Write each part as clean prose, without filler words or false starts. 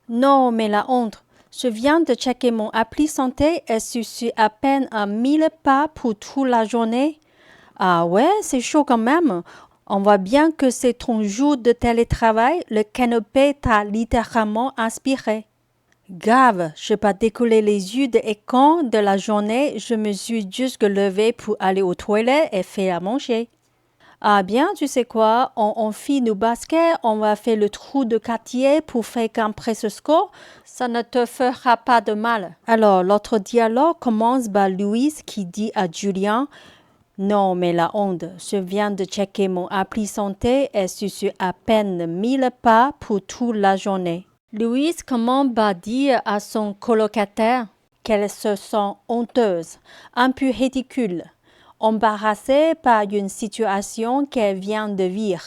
Non, mais la honte. Je viens de checker mon appli santé et je suis à peine à 1000 pas pour toute la journée. Ah ouais, c'est chaud quand même. On voit bien que c'est ton jour de télétravail, le canapé t'a littéralement inspiré. Grave, je n'ai pas décollé les yeux de l'écran de la journée, je me suis juste levée pour aller aux toilettes et faire à manger. Ah bien, tu sais quoi, on fit nos baskets, on va faire le trou de quartier pour faire grimper ce score, ça ne te fera pas de mal. Alors, l'autre dialogue commence par Louise qui dit à Julien « Non, mais la honte, je viens de checker mon appli santé et je suis à peine 1000 pas pour toute la journée. » Louise commence par dire à son colocataire qu'elle se sent honteuse, un peu ridicule, embarrassée par une situation qu'elle vient de vivre.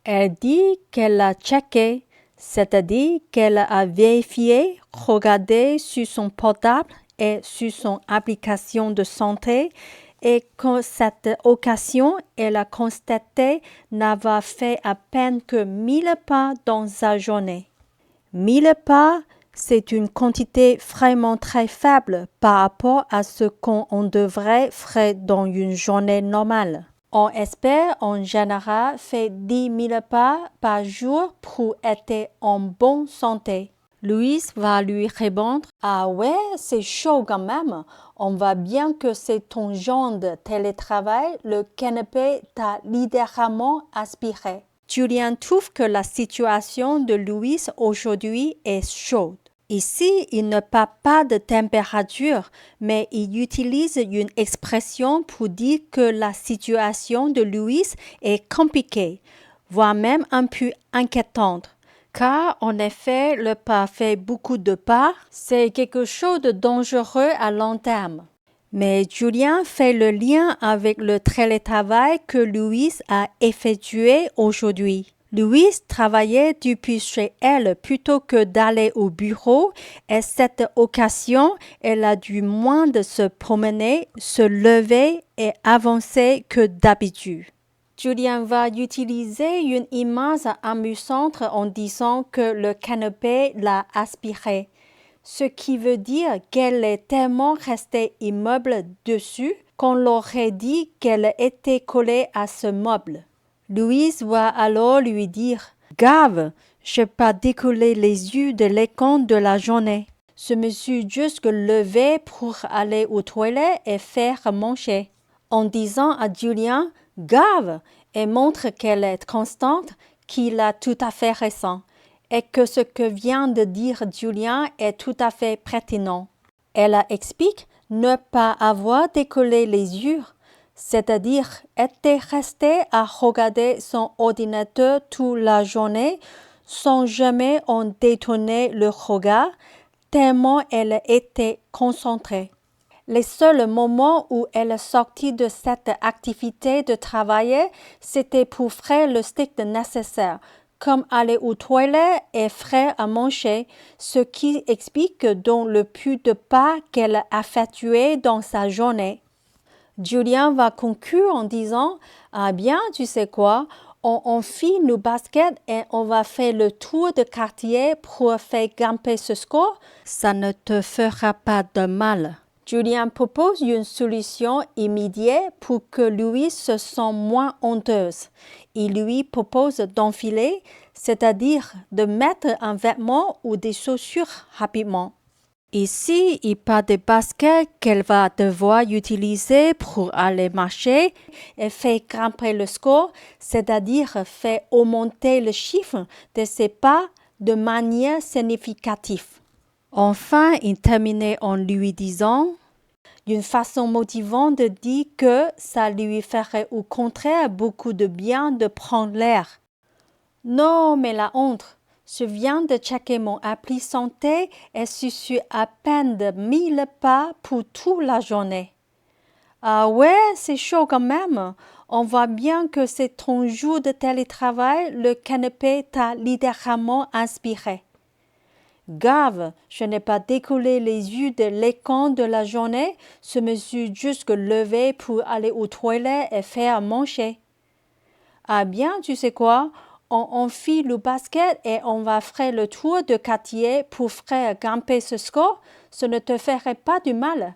Elle dit qu'elle a checké, c'est-à-dire qu'elle a vérifié, regardé sur son portable et sur son application de santé et que cette occasion, elle a constaté n'avoir fait à peine que 1000 pas dans sa journée. 1000 pas, c'est une quantité vraiment très faible par rapport à ce qu'on devrait faire dans une journée normale. On espère en général faire 10 000 pas par jour pour être en bonne santé. Louise va lui répondre « Ah ouais, c'est chaud quand même. On voit bien que c'est ton genre de télétravail, le canapé t'a littéralement aspiré. » Julien trouve que la situation de Louise aujourd'hui est chaude. Ici, il ne parle pas de température, mais il utilise une expression pour dire que la situation de Louise est compliquée, voire même un peu inquiétante. Car, en effet, le pas fait beaucoup de pas, c'est quelque chose de dangereux à long terme. Mais Julien fait le lien avec le télétravail que Louise a effectué aujourd'hui. Louise travaillait depuis chez elle plutôt que d'aller au bureau et cette occasion, elle a dû moins de se promener, se lever et avancer que d'habitude. Julien va utiliser une image amusante en disant que le canapé l'a aspiré, ce qui veut dire qu'elle est tellement restée immobile dessus qu'on l'aurait dit qu'elle était collée à ce meuble. Louise va alors lui dire « Gave, je n'ai pas décollé les yeux de l'écran de la journée. Je me suis juste levée pour aller aux toilettes et faire manger. » En disant à Julien « Gave » elle montre qu'elle est constante, qu'il a tout à fait raison et que ce que vient de dire Julien est tout à fait pertinent. Elle explique ne pas avoir décollé les yeux, c'est-à-dire être restée à regarder son ordinateur toute la journée sans jamais en détourner le regard, tellement elle était concentrée. Les seuls moments où elle sortit de cette activité de travail, c'était pour faire le strict nécessaire, comme aller aux toilettes et faire à manger, ce qui explique donc le peu de pas qu'elle a effectué dans sa journée. Julien va conclure en disant « Ah bien, tu sais quoi, on fit nos baskets et on va faire le tour de quartier pour faire grimper ce score. Ça ne te fera pas de mal. » Julien propose une solution immédiate pour que Louise se sente moins honteuse. Il lui propose d'enfiler, c'est-à-dire de mettre un vêtement ou des chaussures rapidement. Ici, il parle des baskets qu'elle va devoir utiliser pour aller marcher et faire grimper le score, c'est-à-dire faire augmenter le chiffre de ses pas de manière significative. Enfin, il terminait en lui disant, d'une façon motivante, de dire que ça lui ferait au contraire beaucoup de bien de prendre l'air. Non, mais la honte, je viens de checker mon appli santé et je suis à peine de 1000 pas pour toute la journée. Ah ouais, c'est chaud quand même. On voit bien que c'est ton jour de télétravail, le canapé t'a littéralement inspiré. Grave, je n'ai pas décollé les yeux de l'écran de la journée, je me suis juste levée pour aller aux toilettes et faire à manger. Ah bien, tu sais quoi, on fait le basket et on va faire le tour de quartier pour faire grimper ce score, ce ne te ferait pas du mal.